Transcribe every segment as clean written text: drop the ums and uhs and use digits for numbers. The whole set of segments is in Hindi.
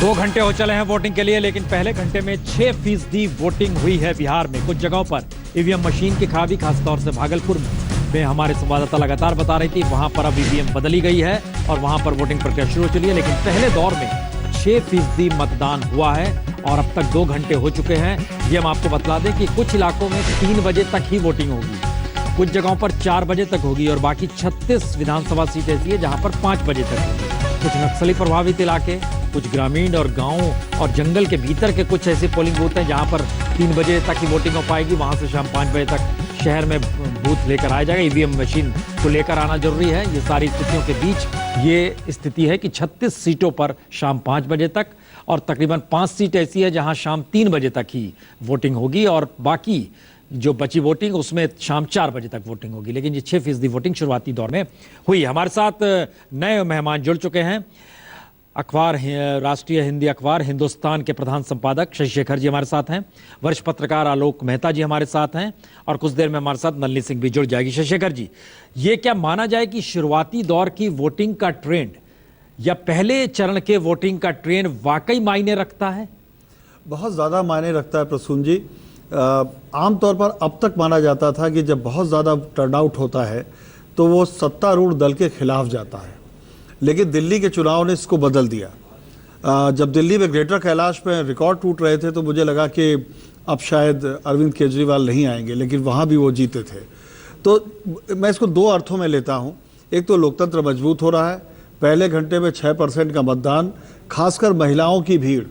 2 घंटे हो चले हैं वोटिंग के लिए, लेकिन पहले घंटे में 6% वोटिंग हुई है बिहार में। कुछ जगहों पर ईवीएम मशीन की खराबी, खासतौर से भागलपुर में हमारे संवाददाता लगातार बता रही थी, वहां पर अब ईवीएम बदली गई है और वहां पर वोटिंग प्रक्रिया शुरू हो चली है। लेकिन पहले दौर में 6% मतदान हुआ है और अब तक 2 घंटे हो चुके हैं। ये हम आपको बता दें कि कुछ इलाकों में 3 बजे तक ही वोटिंग होगी, कुछ जगहों पर 4 बजे तक होगी और बाकी 36 विधानसभा सीटें ऐसी है जहां पर 5 बजे तक होगी। कुछ नक्सली प्रभावित इलाके, कुछ ग्रामीण और गांव और जंगल के भीतर के कुछ ऐसे पोलिंग बूथ हैं जहां पर 3 बजे तक ही वोटिंग हो पाएगी। वहां से शाम 5 बजे तक शहर में बूथ लेकर आया जाएगा। ईवीएम मशीन को लेकर आना जरूरी है। ये सारी स्थितियों के बीच ये स्थिति है कि 36 सीटों पर शाम 5 बजे तक और तकरीबन 5 सीट ऐसी है जहां शाम 3 बजे तक ही वोटिंग होगी और बाकी जो बची वोटिंग उसमें शाम 4 बजे तक वोटिंग होगी। लेकिन ये 6% वोटिंग शुरुआती दौर में हुई। हमारे साथ नए मेहमान जुड़ चुके हैं। अखबार, राष्ट्रीय हिंदी अखबार हिंदुस्तान के प्रधान संपादक शशि शेखर जी हमारे साथ हैं, वरिष्ठ पत्रकार आलोक मेहता जी हमारे साथ हैं और कुछ देर में हमारे साथ नलिनी सिंह भी जुड़ जाएगी। शशि शेखर जी, ये क्या माना जाए कि शुरुआती दौर की वोटिंग का ट्रेंड या पहले चरण के वोटिंग का ट्रेंड वाकई मायने रखता है? बहुत ज़्यादा मायने रखता है प्रसून जी। आमतौर पर अब तक माना जाता था कि जब बहुत ज़्यादा टर्नआउट होता है तो वो सत्तारूढ़ दल के खिलाफ जाता है, लेकिन दिल्ली के चुनाव ने इसको बदल दिया। जब दिल्ली में ग्रेटर कैलाश में रिकॉर्ड टूट रहे थे तो मुझे लगा कि अब शायद अरविंद केजरीवाल नहीं आएंगे, लेकिन वहाँ भी वो जीते थे। तो मैं इसको 2 अर्थों में लेता हूँ। एक तो लोकतंत्र मजबूत हो रहा है, पहले घंटे में 6% का मतदान, खासकर महिलाओं की भीड़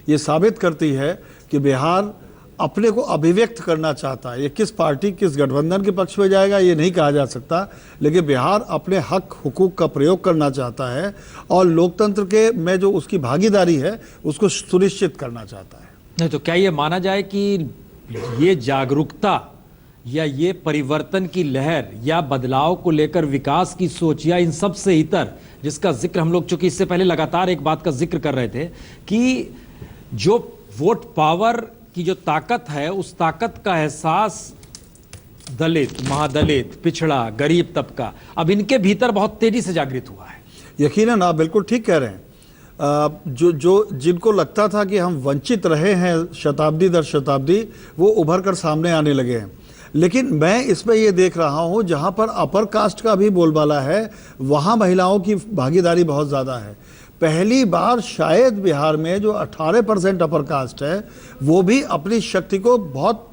ये साबित करती है कि बिहार अपने को अभिव्यक्त करना चाहता है। ये किस पार्टी, किस गठबंधन के पक्ष में जाएगा ये नहीं कहा जा सकता, लेकिन बिहार अपने हक हुकूक का प्रयोग करना चाहता है और लोकतंत्र के में जो उसकी भागीदारी है उसको सुनिश्चित करना चाहता है। नहीं तो क्या ये माना जाए कि ये जागरूकता या ये परिवर्तन की लहर या बदलाव को लेकर विकास की सोच या इन सब से इतर, जिसका जिक्र हम लोग चूंकि इससे पहले लगातार एक बात का जिक्र कर रहे थे कि जो वोट पावर की जो ताकत है उस ताकत का एहसास दलित, महादलित, पिछड़ा, गरीब तबका अब इनके भीतर बहुत तेजी से जागृत हुआ है। यकीनन आप बिल्कुल ठीक कह रहे हैं। जो जिनको लगता था कि हम वंचित रहे हैं शताब्दी दर शताब्दी, वो उभर कर सामने आने लगे हैं। लेकिन मैं इसमें ये देख रहा हूँ जहाँ पर अपर कास्ट का भी बोलबाला है वहाँ महिलाओं की भागीदारी बहुत ज़्यादा है। पहली बार शायद बिहार में जो 18% अपर कास्ट है वो भी अपनी शक्ति को बहुत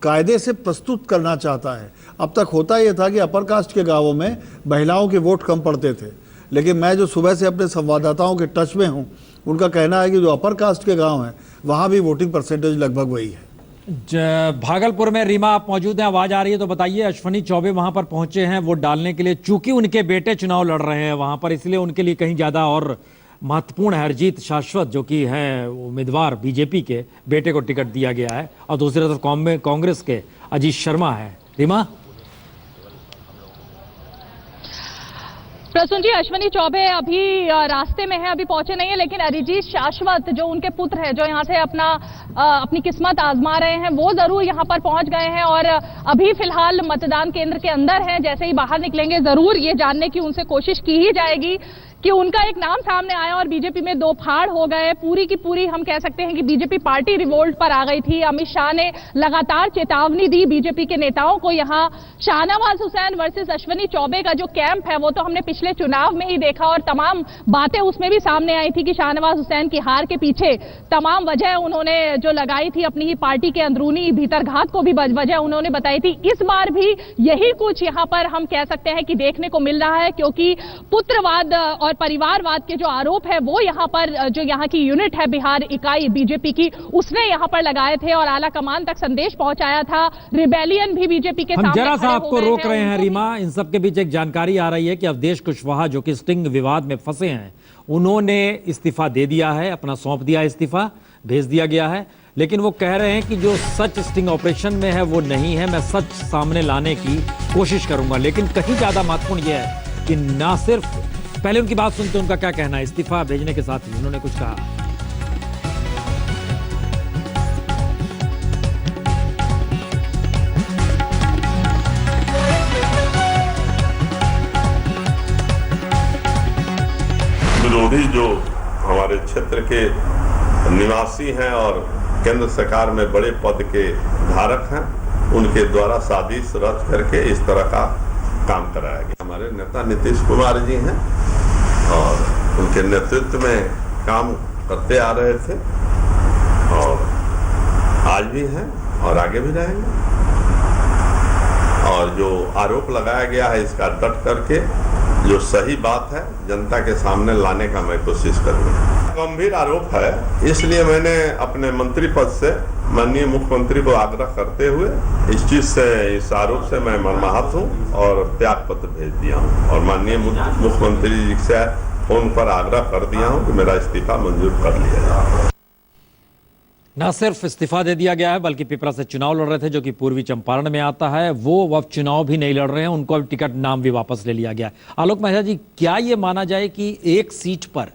कायदे से प्रस्तुत करना चाहता है। अब तक होता यह था कि अपर कास्ट के गांवों में महिलाओं के वोट कम पड़ते थे, लेकिन मैं जो सुबह से अपने संवाददाताओं के टच में हूं, उनका कहना है कि जो अपर कास्ट के गांव हैं वहां भी वोटिंग परसेंटेज लगभग वही है। भागलपुर में रीमा आप मौजूद हैं, आवाज आ रही है तो बताइए। अश्वनी चौबे वहां पर पहुंचे हैं वोट डालने के लिए, चूंकि उनके बेटे चुनाव लड़ रहे हैं वहां पर, इसलिए उनके लिए कहीं ज्यादा और महत्वपूर्ण है। अरिजीत शाश्वत जो कि है उम्मीदवार बीजेपी के, बेटे को टिकट दिया गया है और दूसरी तरफ कांग्रेस के अजीत शर्मा है। रीमा, प्रसून जी, अश्वनी चौबे अभी रास्ते में है, अभी पहुंचे नहीं है, लेकिन अरिजीत शाश्वत जो उनके पुत्र है जो यहाँ से अपनी किस्मत आजमा रहे हैं वो जरूर यहाँ पर पहुंच गए हैं और अभी फिलहाल मतदान केंद्र के अंदर हैं। जैसे ही बाहर निकलेंगे जरूर ये जानने की उनसे कोशिश की ही जाएगी कि उनका एक नाम सामने आया और बीजेपी में 2 फाड़ हो गए। पूरी की पूरी हम कह सकते हैं कि बीजेपी पार्टी रिवोल्ट पर आ गई थी। अमित शाह ने लगातार चेतावनी दी बीजेपी के नेताओं को। यहाँ शाहनवाज हुसैन वर्सेस अश्वनी चौबे का जो कैंप है वो तो हमने पिछले चुनाव में ही देखा और तमाम बातें उसमें भी सामने आई थी कि शाहनवाज हुसैन की हार के पीछे तमाम वजह उन्होंने जो लगाई थी अपनी ही पार्टी के अंदरूनी भीतरघात को भी वजह उन्होंने बताई थी। इस बार भी यही कुछ यहाँ पर हम कह सकते हैं कि देखने को मिल रहा है, क्योंकि पुत्रवाद और परिवारवाद के जो आरोप है वो यहाँ पर जो यहाँ की यूनिट है बिहार इकाई बीजेपी की, उसने यहाँ पर लगाए थे और आला कमान तक संदेश पहुंचाया था। रिबेलियन भी बीजेपी के हम सामने जरा सा आपको रोक रहे हैं रीमा। इन सब के बीच एक जानकारी आ रही है कि अवधेश कुशवाहा जो कि स्टिंग विवाद में फंसे हैं, उन्होंने इस्तीफा दे दिया है, अपना सौंप दिया, इस्तीफा भेज दिया गया है। लेकिन वो कह रहे हैं कि जो सच स्टिंग ऑपरेशन में है वो नहीं है, मैं सच सामने लाने की कोशिश करूंगा। लेकिन कहीं ज्यादा महत्वपूर्ण यह है कि ना सिर्फ, पहले उनकी बात सुनते उनका क्या कहना है। इस्तीफा भेजने के साथ ही उन्होंने कुछ कहा। विरोधी जो हमारे क्षेत्र के निवासी हैं और केंद्र सरकार में बड़े पद के धारक हैं, उनके द्वारा साजिश रच करके इस तरह का काम कराया गया। हमारे नेता नीतीश कुमार जी हैं और उनके नेतृत्व में काम करते आ रहे थे और आज भी हैं और आगे भी रहेंगे। और जो आरोप लगाया गया है इसका डट करके जो सही बात है जनता के सामने लाने का मैं कोशिश करूँगा। गंभीर आरोप है, इसलिए मैंने अपने मंत्री पद से माननीय मुख्यमंत्री को आग्रह करते हुए इस चीज से, इस आरोप से मैं मर्माहत हूँ और त्याग पत्र भेज दिया हूँ और माननीय मुख्यमंत्री जी से फोन पर आग्रह कर दिया हूँ कि मेरा इस्तीफा मंजूर कर लिया जाए। न सिर्फ इस्तीफा दे दिया गया है बल्कि पिपरा से चुनाव लड़ रहे थे जो कि पूर्वी चंपारण में आता है, वो अब चुनाव भी नहीं लड़ रहे हैं, उनको अब टिकट नाम भी वापस ले लिया गया है। आलोक मेहरा जी, क्या ये माना जाए कि एक सीट पर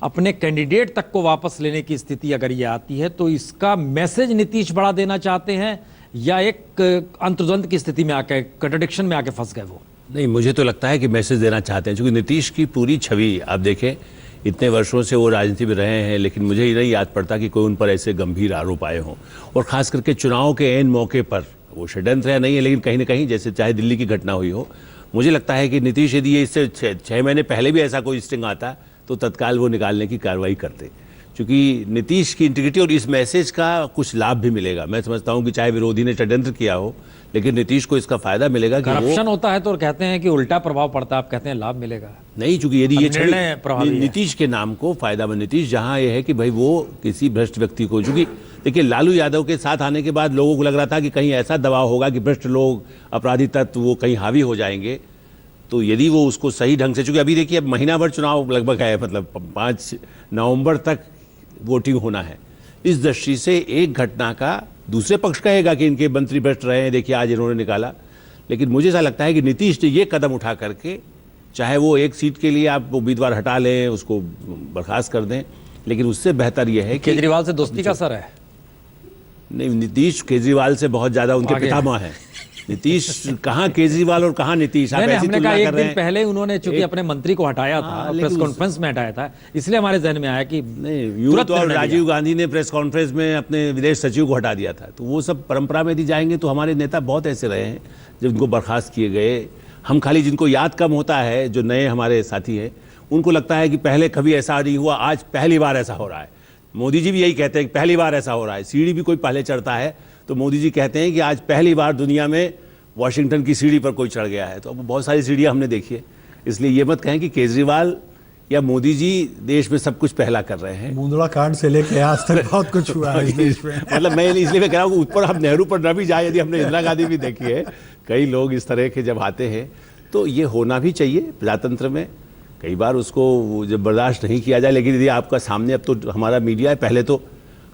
अपने कैंडिडेट तक को वापस लेने की स्थिति अगर ये आती है तो इसका मैसेज नीतीश बड़ा देना चाहते हैं या एक अंतर्द्वंद की स्थिति में आके, कंट्राडिक्शन में आके फंस गए वो? नहीं, मुझे तो लगता है कि मैसेज देना चाहते हैं, क्योंकि नीतीश की पूरी छवि आप देखें, इतने वर्षों से वो राजनीति में रहे हैं, लेकिन मुझे ही नहीं याद पड़ता कि कोई उन पर ऐसे गंभीर आरोप आए हों। और खास करके चुनाव के ऐन मौके पर वो षड्यंत्र या नहीं है, लेकिन कहीं ना कहीं जैसे चाहे दिल्ली की घटना हुई हो, मुझे लगता है कि नीतीश यदि इससे 6 महीने पहले भी ऐसा कोई स्टिंग आता तो तत्काल वो निकालने की कार्रवाई करते, क्योंकि नीतीश की इंटीग्रिटी और इस मैसेज का कुछ लाभ भी मिलेगा। मैं समझता हूं कि चाहे विरोधी ने षड्यंत्र किया हो, लेकिन नीतीश को इसका फायदा मिलेगा कि करप्शन होता है तो कहते हैं कि उल्टा प्रभाव पड़ता है, आप कहते हैं लाभ मिलेगा। नहीं, चूंकि यदि ये नीतीश के नाम को फायदा में, नीतीश जहां ये है कि भाई वो किसी भ्रष्ट व्यक्ति को, चूंकि देखिए लालू यादव के साथ आने के बाद लोगों को लग रहा था कि कहीं ऐसा दबाव होगा कि भ्रष्ट लोग, अपराधी तत्व वो कहीं हावी हो जाएंगे, तो यदि वो उसको सही ढंग से, चूंकि अभी देखिए अब महीना भर चुनाव लगभग है, मतलब 5 नवंबर तक वोटिंग होना है। इस दृष्टि से एक घटना का दूसरे पक्ष कहेगा कि इनके मंत्री भ्रष्ट रहे हैं, देखिए आज इन्होंने निकाला, लेकिन मुझे ऐसा लगता है कि नीतीश ने ये कदम उठा करके, चाहे वो एक सीट के लिए आप उम्मीदवार हटा लें, उसको बर्खास्त कर दें, लेकिन उससे बेहतर यह है कि केजरीवाल से दोस्ती का असर है। नहीं, नीतीश केजरीवाल से बहुत ज्यादा उनके पितामह हैं। नीतीश कहाँ केजरीवाल और कहाँ नीतीश, आप ऐसी तुलना कर रहे हैं। एक दिन पहले उन्होंने चूंकि अपने मंत्री को हटाया था, प्रेस कॉन्फ्रेंस में हटाया था, इसलिए हमारे जहन में आया कि नहीं, यूं तो राजीव गांधी ने प्रेस कॉन्फ्रेंस में अपने विदेश सचिव को हटा दिया था, तो वो सब परंपरा में यदि जाएंगे तो हमारे नेता बहुत ऐसे रहे हैं जिनको बर्खास्त किए गए। हम खाली जिनको याद कम होता है, जो नए हमारे साथी हैं, उनको लगता है कि पहले कभी ऐसा नहीं हुआ, आज पहली बार ऐसा हो रहा है। मोदी जी भी यही कहते हैं कि पहली बार ऐसा हो रहा है। सीढ़ी भी कोई पहले चढ़ता है तो मोदी जी कहते हैं कि आज पहली बार दुनिया में वॉशिंगटन की सीढ़ी पर कोई चढ़ गया है। तो अब बहुत सारी सीढ़ियां हमने देखी है, इसलिए ये मत कहें कि केजरीवाल या मोदी जी देश में सब कुछ पहला कर रहे हैं। मुंदड़ा कांड से लेकर आज तक बहुत कुछ हुआ है इस देश में। मतलब मैं इसलिए मैं कह रहा हूँ ऊपर हम नेहरू पर न भी जाए, यदि हमने इंदिरा गांधी भी देखी है, कई लोग इस तरह के जब आते हैं तो ये होना भी चाहिए प्रजातंत्र में। कई बार उसको जब बर्दाश्त नहीं किया जाए, लेकिन यदि आपका सामने, अब तो हमारा मीडिया है, पहले तो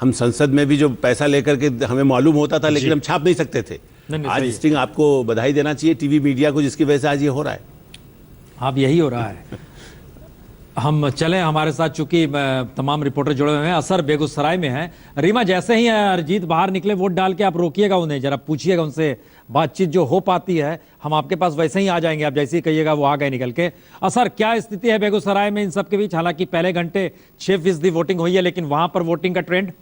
हम संसद में भी जो पैसा लेकर के हमें मालूम होता था लेकिन हम छाप नहीं सकते थे। आज स्टिंग आपको बधाई देना चाहिए टीवी मीडिया को, जिसकी वजह से आज ये हो रहा है। अब यही हो रहा है। हम चले, हमारे साथ चूंकि तमाम रिपोर्टर जुड़े हुए हैं, असर बेगूसराय में है। रीमा, जैसे ही अरिजीत बाहर निकले वोट डाल के, आप रोकिएगा उन्हें, जरा पूछिएगा उनसे, बातचीत जो हो पाती है हम आपके पास वैसे ही आ जाएंगे, आप जैसे ही कहिएगा वो आ गए निकल के। असर, क्या स्थिति है बेगूसराय में इन सब के बीच? हालांकि पहले घंटे 6% वोटिंग हुई है, लेकिन वहां पर वोटिंग का ट्रेंड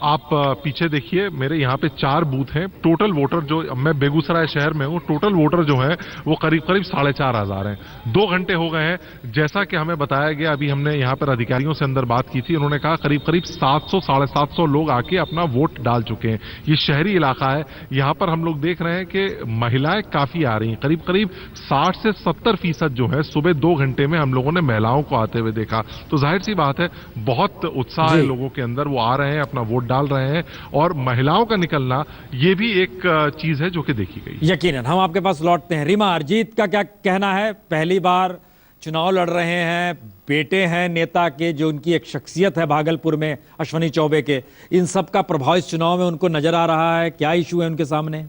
आप पीछे देखिए, मेरे यहाँ पे 4 बूथ हैं। टोटल वोटर जो, मैं बेगूसराय शहर में हूँ, टोटल वोटर जो है वो करीब 4,500 हैं। 2 घंटे हो गए हैं। जैसा कि हमें बताया गया, अभी हमने यहाँ पर अधिकारियों से अंदर बात की थी, उन्होंने कहा करीब 700 750 लोग आके अपना वोट डाल चुके हैं। ये शहरी इलाका है, यहाँ पर हम लोग देख रहे हैं कि महिलाएं काफी आ रही हैं। करीब 60 से 70% जो है सुबह 2 घंटे में हम लोगों ने महिलाओं को आते हुए देखा। तो जाहिर सी बात है, बहुत उत्साह है लोगों के अंदर, वो आ रहे हैं, अपना वोट डाल रहे हैं, और महिलाओं का निकलना ये भी एक चीज है जो कि देखी गई। यकीनन हम आपके पास लौटते हैं। रीमा, अरिजीत का क्या कहना है? पहली बार चुनाव लड़ रहे हैं, बेटे हैं नेता के, जो उनकी एक शख्सियत है भागलपुर में, अश्विनी चौबे के, इन सब का प्रभाव इस चुनाव में उनको नजर आ रहा है? क्या इशू है उनके सामने?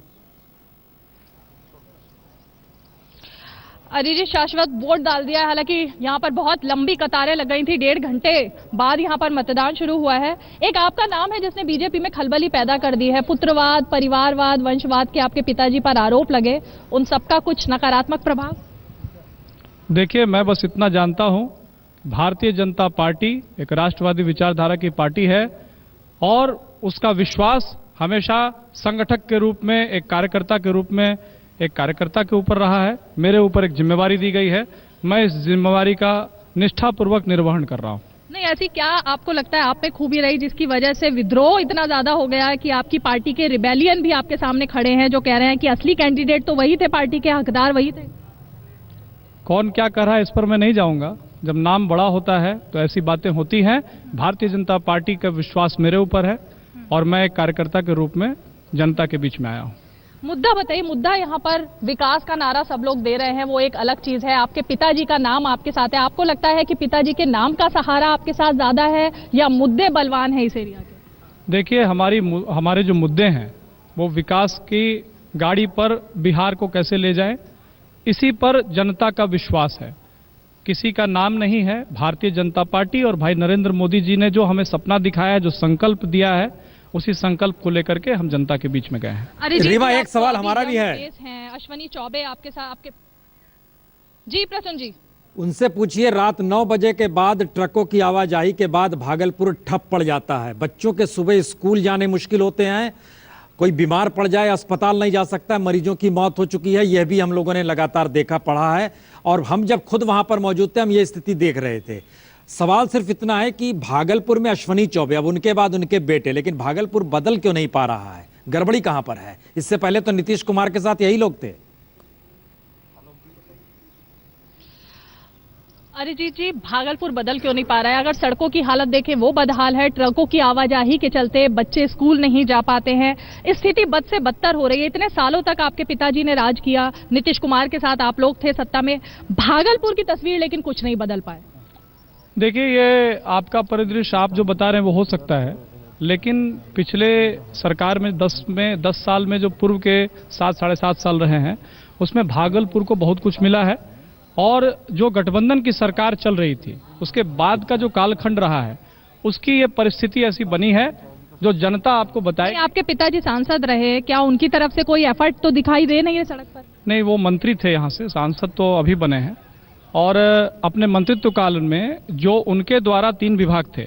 अरिजीत शाश्वत वोट डाल दिया है। हालांकि यहाँ पर बहुत लंबी कतारें लग गई थी, 1.5 घंटे बाद यहाँ पर मतदान शुरू हुआ है। एक आपका नाम है जिसने बीजेपी में खलबली पैदा कर दी है, पुत्रवाद, परिवारवाद, वंशवाद के आपके पिताजी पर आरोप लगे, उन सबका कुछ नकारात्मक प्रभाव? देखिए, मैं बस इतना जानता हूँ भारतीय जनता पार्टी एक राष्ट्रवादी विचारधारा की पार्टी है और उसका विश्वास हमेशा संगठक के रूप में, एक कार्यकर्ता के रूप में, एक कार्यकर्ता के ऊपर रहा है। मेरे ऊपर एक जिम्मेवारी दी गई है, मैं इस जिम्मेवारी का निष्ठापूर्वक निर्वहन कर रहा हूं। नहीं, ऐसी क्या आपको लगता है आप पे खूबी रही जिसकी वजह से विद्रोह इतना ज्यादा हो गया है कि आपकी पार्टी के रिबेलियन भी आपके सामने खड़े हैं जो कह रहे हैं कि असली कैंडिडेट तो वही थे, पार्टी के हकदार वही थे? कौन क्या कर रहा है इस पर मैं नहीं जाऊंगा। जब नाम बड़ा होता है तो ऐसी बातें होती हैं। भारतीय जनता पार्टी का विश्वास मेरे ऊपर है और मैं एक कार्यकर्ता के रूप में जनता के बीच में आया हूं। मुद्दा बताइए, मुद्दा यहाँ पर विकास का नारा सब लोग दे रहे हैं, वो एक अलग चीज है। आपके पिताजी का नाम आपके साथ है, आपको लगता है कि पिताजी के नाम का सहारा आपके साथ ज्यादा है या मुद्दे बलवान है इस एरिया के? देखिए, हमारे जो मुद्दे हैं वो विकास की गाड़ी पर बिहार को कैसे ले जाएं, इसी पर जनता का विश्वास है। किसी का नाम नहीं है। भारतीय जनता पार्टी और भाई नरेंद्र मोदी जी ने जो हमें सपना दिखाया है, जो संकल्प दिया है, उसी संकल्प को लेकर के हम जनता के बीच में गए हैं। रीवा, एक सवाल हमारा भी है। अश्वनी चौबे आपके साथ, आपके जी प्रसन्न जी, उनसे पूछिए, रात 9 बजे के बाद ट्रकों की आवाजाही के बाद भागलपुर ठप पड़ जाता है, बच्चों के सुबह स्कूल जाने मुश्किल होते हैं, कोई बीमार पड़ जाए अस्पताल नहीं जा सकता, मरीजों की मौत हो चुकी है। यह भी हम लोगों ने लगातार देखा पढ़ा है और हम जब खुद वहां पर मौजूद थे हम ये स्थिति देख रहे थे। सवाल सिर्फ इतना है कि भागलपुर में अश्वनी चौबे, अब उनके बाद उनके बेटे, लेकिन भागलपुर बदल क्यों नहीं पा रहा है? गड़बड़ी कहां पर है? इससे पहले तो नीतीश कुमार के साथ यही लोग थे। अरिजीत जी, भागलपुर बदल क्यों नहीं पा रहा है? अगर सड़कों की हालत देखें वो बदहाल है, ट्रकों की आवाजाही के चलते बच्चे स्कूल नहीं जा पाते हैं, स्थिति बद से बदतर हो रही है। इतने सालों तक आपके पिताजी ने राज किया, नीतीश कुमार के साथ आप लोग थे सत्ता में, भागलपुर की तस्वीर लेकिन कुछ नहीं बदल पाए। देखिए, ये आपका परिदृश्य आप जो बता रहे हैं वो हो सकता है, लेकिन पिछले सरकार में 10 साल में जो पूर्व के 7-7.5 साल रहे हैं उसमें भागलपुर को बहुत कुछ मिला है। और जो गठबंधन की सरकार चल रही थी उसके बाद का जो कालखंड रहा है उसकी ये परिस्थिति ऐसी बनी है जो जनता आपको बताए। आपके पिताजी सांसद रहे, क्या उनकी तरफ से कोई एफर्ट तो दिखाई दे नहीं है सड़क पर? नहीं, वो मंत्री थे यहाँ से, सांसद तो अभी बने हैं। और अपने मंत्रित्व काल में जो उनके द्वारा 3 विभाग थे,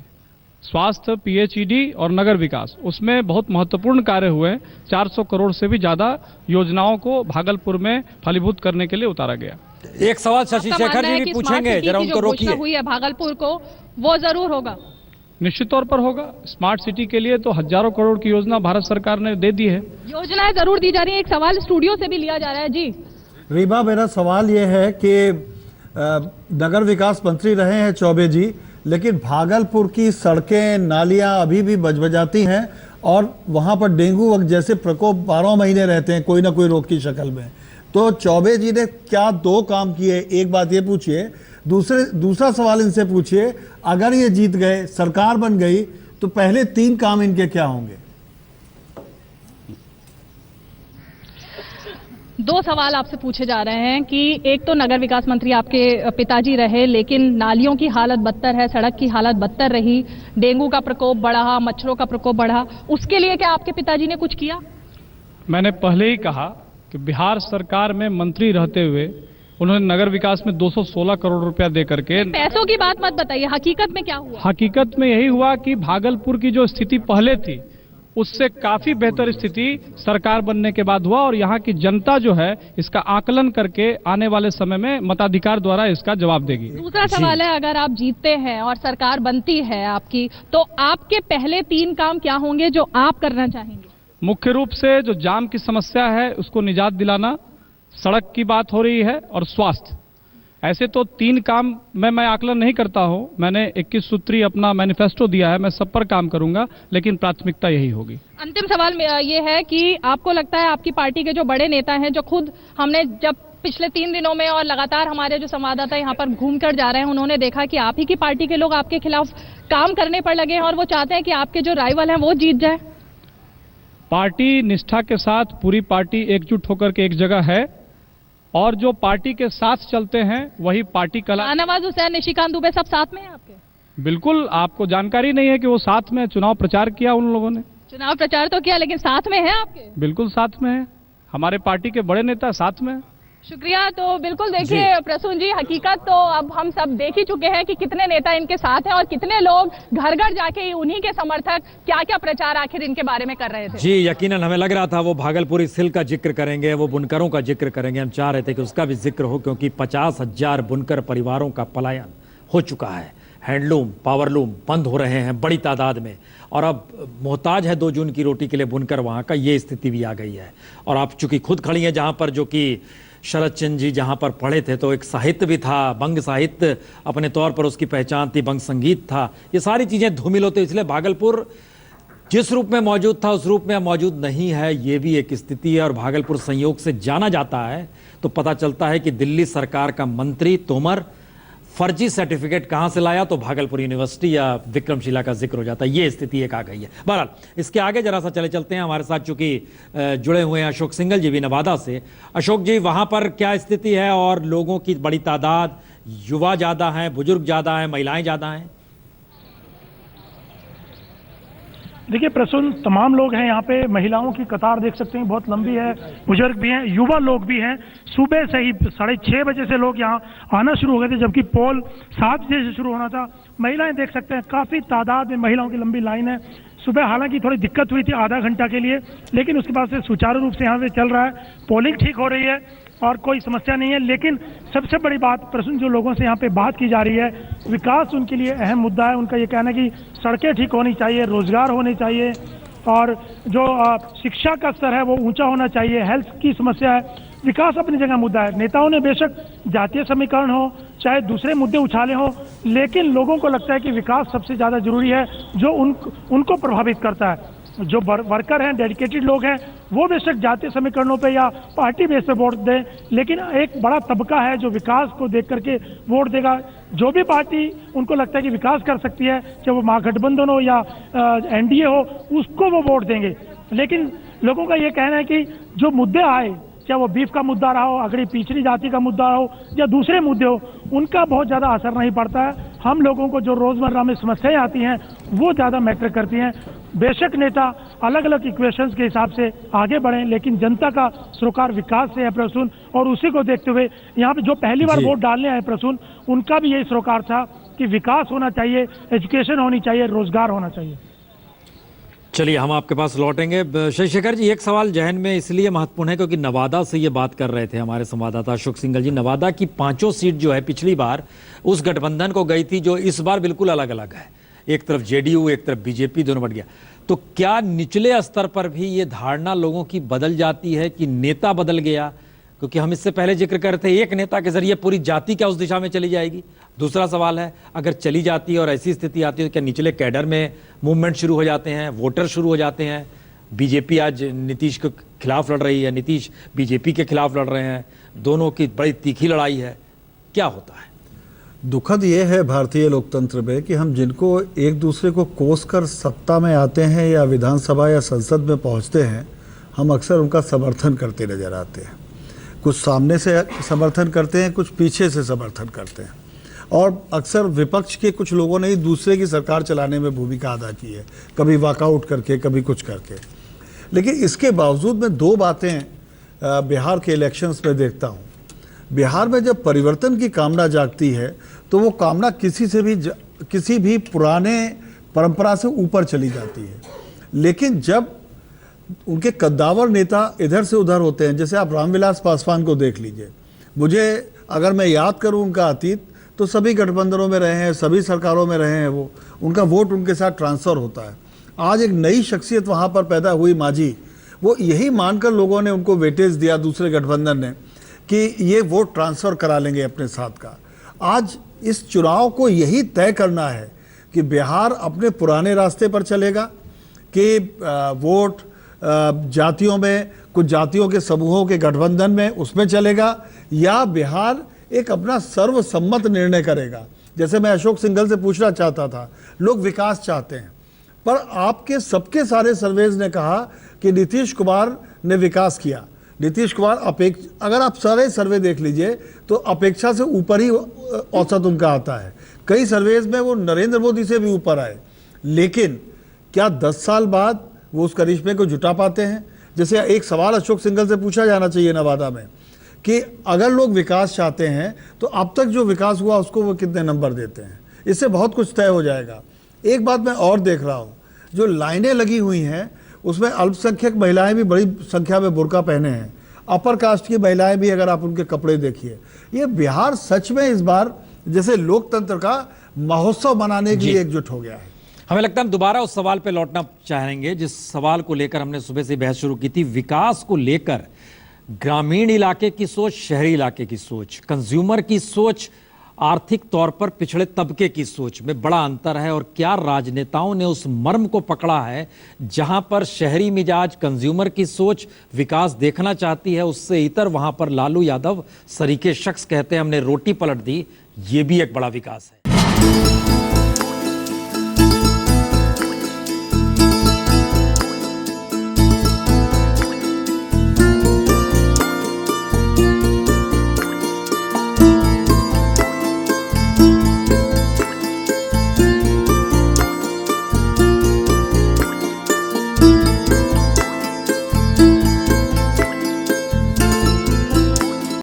स्वास्थ्य, पीएचईडी और नगर विकास, उसमें बहुत महत्वपूर्ण कार्य हुए। 400 करोड़ से भी ज्यादा योजनाओं को भागलपुर में फलीभूत करने के लिए उतारा गया। एक सवाल शशि शेखर जी भी पूछेंगे, जरा उनको रोकिए। हुई है भागलपुर को, वो जरूर होगा, निश्चित तौर पर होगा। स्मार्ट सिटी के लिए तो हजारों करोड़ की योजना भारत सरकार ने दे दी है। योजनाएं जरूर दी जा रही है। एक सवाल स्टूडियो से भी लिया जा रहा है जी। रीबा, मेरा सवाल ये है कि नगर विकास मंत्री रहे हैं चौबे जी, लेकिन भागलपुर की सड़कें, नालियां अभी भी बजबजाती हैं और वहां पर डेंगू जैसे प्रकोप 12 महीने रहते हैं कोई ना कोई रोग की शक्ल में। तो चौबे जी ने क्या 2 काम किए? एक बात ये पूछिए। दूसरा सवाल इनसे पूछिए, अगर ये जीत गए, सरकार बन गई, तो पहले 3 काम इनके क्या होंगे? 2 सवाल आपसे पूछे जा रहे हैं कि एक तो नगर विकास मंत्री आपके पिताजी रहे, लेकिन नालियों की हालत बदतर है, सड़क की हालत बदतर रही, डेंगू का प्रकोप बढ़ा, मच्छरों का प्रकोप बढ़ा, उसके लिए क्या आपके पिताजी ने कुछ किया? मैंने पहले ही कहा कि बिहार सरकार में मंत्री रहते हुए उन्होंने नगर विकास में 216 करोड़ रुपया दे करके। पैसों की बात मत बताइए, हकीकत में क्या हुआ? हकीकत में यही हुआ कि भागलपुर की जो स्थिति पहले थी उससे काफी बेहतर स्थिति सरकार बनने के बाद हुआ और यहाँ की जनता जो है इसका आकलन करके आने वाले समय में मताधिकार द्वारा इसका जवाब देगी। दूसरा सवाल है, अगर आप जीतते हैं और सरकार बनती है आपकी, तो आपके पहले 3 काम क्या होंगे जो आप करना चाहेंगे? मुख्य रूप से जो जाम की समस्या है उसको निजात दिलाना, सड़क की बात हो रही है और स्वास्थ्य। ऐसे तो 3 काम मैं आकलन नहीं करता हूं, मैंने 21 सूत्री अपना मैनिफेस्टो दिया है, मैं सब पर काम करूंगा, लेकिन प्राथमिकता यही होगी। अंतिम सवाल ये है कि आपको लगता है आपकी पार्टी के जो बड़े नेता हैं, जो खुद हमने जब पिछले 3 दिनों में और लगातार हमारे जो संवाददाता यहाँ पर घूमकर जा रहे हैं, उन्होंने देखा कि आप ही की पार्टी के लोग आपके खिलाफ काम करने पर लगे हैं और वो चाहते हैं कि आपके जो राइवल हैं वो जीत जाए? पार्टी निष्ठा के साथ पूरी पार्टी एकजुट होकर के एक जगह है और जो पार्टी के साथ चलते हैं वही पार्टी कला। शाहनवाज हुसैन, निशिकांत दुबे सब साथ में हैं आपके? बिल्कुल, आपको जानकारी नहीं है कि वो साथ में चुनाव प्रचार किया उन लोगों ने? चुनाव प्रचार तो किया, लेकिन साथ में है आपके? बिल्कुल साथ में है, हमारे पार्टी के बड़े नेता साथ में। शुक्रिया। तो बिल्कुल देखिए प्रसून जी, हकीकत तो अब हम सब देख ही चुके हैं कि कितने नेता इनके साथ हैं और कितने लोग घर घर जाके उन्हीं के समर्थक क्या क्या प्रचार आखिर इनके बारे में कर रहे थे। जी यकीनन हमें लग रहा था वो भागलपुरी सिल्क का जिक्र करेंगे, वो बुनकरों का जिक्र करेंगे। हम चाह रहे थे कि उसका भी जिक्र हो, क्योंकि 50,000 बुनकर परिवारों का पलायन हो चुका है। हैंडलूम, पावरलूम बंद हो रहे हैं बड़ी तादाद में, और अब मोहताज है 2 जून की रोटी के लिए बुनकर वहाँ का, ये स्थिति भी आ गई है। और आप चूंकि खुद खड़ी हैं जहाँ पर, जो कि शरद चंद्र जी जहाँ पर पढ़े थे, तो एक साहित्य भी था, बंग साहित्य अपने तौर पर उसकी पहचान थी, बंग संगीत था, ये सारी चीज़ें धूमिल होती, इसलिए भागलपुर जिस रूप में मौजूद था उस रूप में मौजूद नहीं है, ये भी एक स्थिति है। और भागलपुर संयोग से जाना जाता है तो पता चलता है कि दिल्ली सरकार का मंत्री तोमर फर्जी सर्टिफिकेट कहां से लाया, तो भागलपुर यूनिवर्सिटी या विक्रमशिला का जिक्र हो जाता है। ये स्थिति एक आ गई है। बहरहाल इसके आगे जरा सा चलते हैं। हमारे साथ चूंकि जुड़े हुए हैं अशोक सिंघल जी भी नवादा से। अशोक जी, वहां पर क्या स्थिति है और लोगों की बड़ी तादाद, युवा ज्यादा है, बुजुर्ग ज्यादा है, महिलाएं ज्यादा हैं? देखिए प्रसून, तमाम लोग हैं यहाँ पे। महिलाओं की कतार देख सकते हैं, बहुत लंबी है। बुजुर्ग भी हैं, युवा लोग भी हैं। सुबह से ही 6:30 बजे से लोग यहाँ आना शुरू हो गए थे, जबकि पोल 7 बजे से शुरू होना था। महिलाएं देख सकते हैं, काफ़ी तादाद में महिलाओं की लंबी लाइन है। सुबह हालांकि थोड़ी दिक्कत हुई थी आधा घंटा के लिए, लेकिन उसके बाद से सुचारू रूप से यहाँ पे चल रहा है। पोलिंग ठीक हो रही है और कोई समस्या नहीं है। लेकिन सबसे बड़ी बात प्रसून, जो लोगों से यहाँ पे बात की जा रही है, विकास उनके लिए अहम मुद्दा है। उनका ये कहना है कि सड़कें ठीक होनी चाहिए, रोजगार होने चाहिए, और जो शिक्षा का स्तर है वो ऊंचा होना चाहिए। हेल्थ की समस्या है, विकास अपनी जगह मुद्दा है। नेताओं ने बेशक जातीय समीकरण हो चाहे दूसरे मुद्दे उछाले हो, लेकिन लोगों को लगता है कि विकास सबसे ज़्यादा जरूरी है, जो उनको प्रभावित करता है। जो वर्कर हैं, डेडिकेटेड लोग हैं, वो बेशक जातीय समीकरणों पे या पार्टी बेस पे वोट दें, लेकिन एक बड़ा तबका है जो विकास को देख करके वोट देगा। जो भी पार्टी उनको लगता है कि विकास कर सकती है, चाहे वो महागठबंधन हो या एनडीए हो, उसको वो वोट देंगे। लेकिन लोगों का ये कहना है कि जो मुद्दे आए, चाहे वो बीफ का मुद्दा रहा हो, अगड़ी पिछड़ी जाति का मुद्दा हो या दूसरे मुद्दे हो, उनका बहुत ज़्यादा असर नहीं पड़ता है। हम लोगों को जो रोज़मर्रा में समस्याएं आती हैं वो ज़्यादा मैटर करती हैं। बेशक नेता अलग अलग इक्वेशंस के हिसाब से आगे बढ़ें, लेकिन जनता का सरोकार विकास से है प्रसून, और उसी को देखते हुए यहाँ पे जो पहली बार वोट डालने आए प्रसून, उनका भी यही सरोकार था कि विकास होना चाहिए, एजुकेशन होनी चाहिए, रोजगार होना चाहिए। चलिए हम आपके पास लौटेंगे। शशिशेखर जी, एक सवाल जहन में इसलिए महत्वपूर्ण है क्योंकि नवादा से ये बात कर रहे थे हमारे संवाददाता अशोक सिंघल जी। नवादा की 5 सीट जो है पिछली बार उस गठबंधन को गई थी, जो इस बार बिल्कुल अलग अलग है। एक तरफ जेडीयू, एक तरफ बीजेपी, दोनों बढ़ गया। तो क्या निचले स्तर पर भी ये धारणा लोगों की बदल जाती है कि नेता बदल गया? क्योंकि हम इससे पहले जिक्र कर रहे थे एक नेता के जरिए पूरी जाति क्या उस दिशा में चली जाएगी। दूसरा सवाल है, अगर चली जाती है और ऐसी स्थिति आती है तो क्या निचले कैडर में मूवमेंट शुरू हो जाते हैं, वोटर शुरू हो जाते हैं? बीजेपी आज नीतीश के खिलाफ लड़ रही है, नीतीश बीजेपी के खिलाफ लड़ रहे हैं, दोनों की बड़ी तीखी लड़ाई है। क्या होता है? दुखद ये है भारतीय लोकतंत्र में कि हम जिनको एक दूसरे को कोस कर सत्ता में आते हैं या विधानसभा या संसद में पहुंचते हैं, हम अक्सर उनका समर्थन करते नजर आते हैं। कुछ सामने से समर्थन करते हैं, कुछ पीछे से समर्थन करते हैं, और अक्सर विपक्ष के कुछ लोगों ने ही दूसरे की सरकार चलाने में भूमिका अदा की है, कभी वॉकआउट करके, कभी कुछ करके। लेकिन इसके बावजूद मैं 2 बातें बिहार के इलेक्शंस में देखता हूँ। बिहार में जब परिवर्तन की कामना जागती है तो वो कामना किसी भी पुराने परंपरा से ऊपर चली जाती है। लेकिन जब उनके कद्दावर नेता इधर से उधर होते हैं, जैसे आप रामविलास पासवान को देख लीजिए, मुझे अगर मैं याद करूं उनका अतीत, तो सभी गठबंधनों में रहे हैं, सभी सरकारों में रहे हैं, वो उनका वोट उनके साथ ट्रांसफ़र होता है। आज एक नई शख्सियत वहाँ पर पैदा हुई, मांझी, वो यही मानकर लोगों ने उनको वेटेज दिया, दूसरे गठबंधन ने, कि ये वोट ट्रांसफ़र करा लेंगे अपने साथ का। आज इस चुनाव को यही तय करना है कि बिहार अपने पुराने रास्ते पर चलेगा कि वोट जातियों में, कुछ जातियों के समूहों के गठबंधन में उसमें चलेगा, या बिहार एक अपना सर्वसम्मत निर्णय करेगा। जैसे मैं अशोक सिंघल से पूछना चाहता था, लोग विकास चाहते हैं, पर आपके सबके सारे सर्वेज ने कहा कि नीतीश कुमार ने विकास किया। नीतीश कुमार अगर आप सारे सर्वे देख लीजिए तो अपेक्षा से ऊपर ही औसत उनका आता है। कई सर्वेज में वो नरेंद्र मोदी से भी ऊपर आए, लेकिन क्या 10 साल बाद वो उस करिश्मे को जुटा पाते हैं? जैसे एक सवाल अशोक सिंघल से पूछा जाना चाहिए नवादा में कि अगर लोग विकास चाहते हैं तो अब तक जो विकास हुआ उसको वो कितने नंबर देते हैं, इससे बहुत कुछ तय हो जाएगा। एक बात मैं और देख रहा हूँ, जो लाइनें लगी हुई हैं उसमें अल्पसंख्यक महिलाएं भी बड़ी संख्या में बुर्का पहने हैं, अपर कास्ट की महिलाएं भी, अगर आप उनके कपड़े देखिए। ये बिहार सच में इस बार जैसे लोकतंत्र का महोत्सव मनाने के लिए एकजुट हो गया है। हमें लगता है हम दोबारा उस सवाल पे लौटना चाहेंगे जिस सवाल को लेकर हमने सुबह से बहस शुरू की थी, विकास को लेकर ग्रामीण इलाके की सोच, शहरी इलाके की सोच, कंज्यूमर की सोच, आर्थिक तौर पर पिछड़े तबके की सोच में बड़ा अंतर है। और क्या राजनेताओं ने उस मर्म को पकड़ा है जहां पर शहरी मिजाज, कंज्यूमर की सोच विकास देखना चाहती है, उससे इतर वहां पर लालू यादव सरीखे शख्स कहते हैं हमने रोटी पलट दी, ये भी एक बड़ा विकास है।